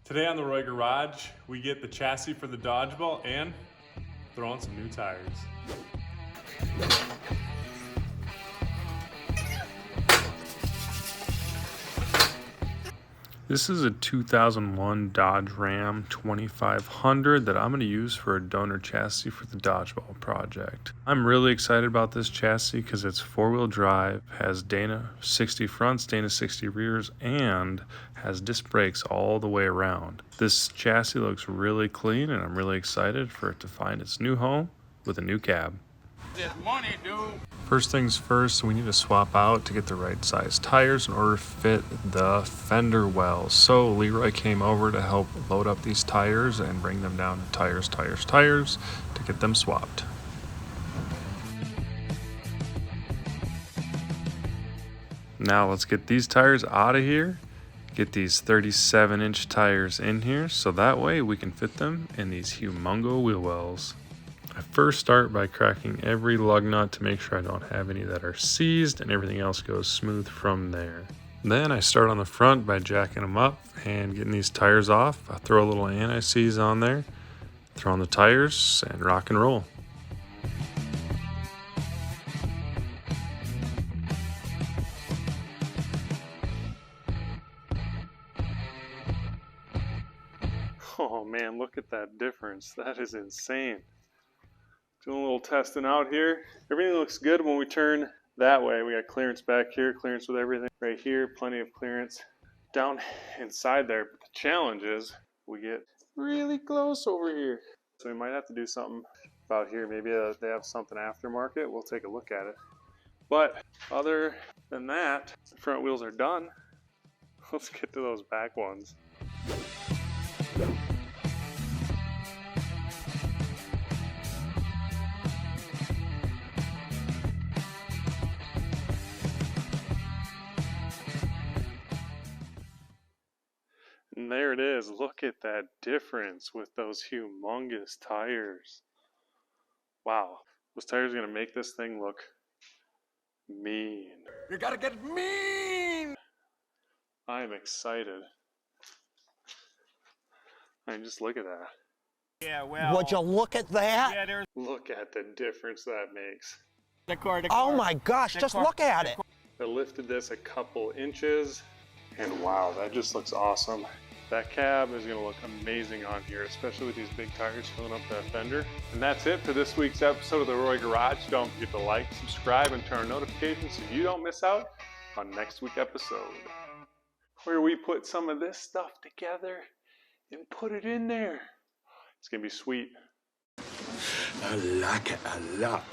Today on the Roy Garage, we get the chassis for the Dodgeball and throw on some new tires. This is a 2001 Dodge Ram 2500 that I'm going to use for a donor chassis for the Dodgeball project. I'm really excited about this chassis because it's four-wheel drive, has Dana 60 fronts, Dana 60 rears, and has disc brakes all the way around. This chassis looks really clean and I'm really excited for it to find its new home with a new cab. This money, dude. First things first, we need to swap out to get the right size tires in order to fit the fender wells. So Leroy came over to help load up these tires and bring them down to tires to get them swapped. Now let's get these tires out of here. Get these 37-inch tires in here so that way we can fit them in these humongo wheel wells. I first start by cracking every lug nut to make sure I don't have any that are seized and everything else goes smooth from there. Then I start on the front by jacking them up and getting these tires off. I throw a little anti-seize on there, throw on the tires, and rock and roll. Oh man, look at that difference. That is insane. Doing a little testing out here. Everything looks good when we turn that way. We got clearance back here, clearance with everything. Right here, plenty of clearance down inside there. But the challenge is we get really close over here. So we might have to do something about here. Maybe they have something aftermarket. We'll take a look at it. But other than that, the front wheels are done. Let's get to those back ones. And there it is. Look at that difference with those humongous tires. Wow. Those tires are going to make this thing look mean. You gotta get mean! I am excited. I mean, just look at that. Yeah, well. Would you look at that? Yeah, there's Look at the difference that makes. the car. Oh my gosh, just look at it. I lifted this a couple inches, and wow, that just looks awesome. That cab is going to look amazing on here, especially with these big tires filling up that fender. And that's it for this week's episode of the Roy Garage. Don't forget to like, subscribe, and turn on notifications so you don't miss out on next week's episode, where we put some of this stuff together and put it in there. It's going to be sweet. I like it a lot.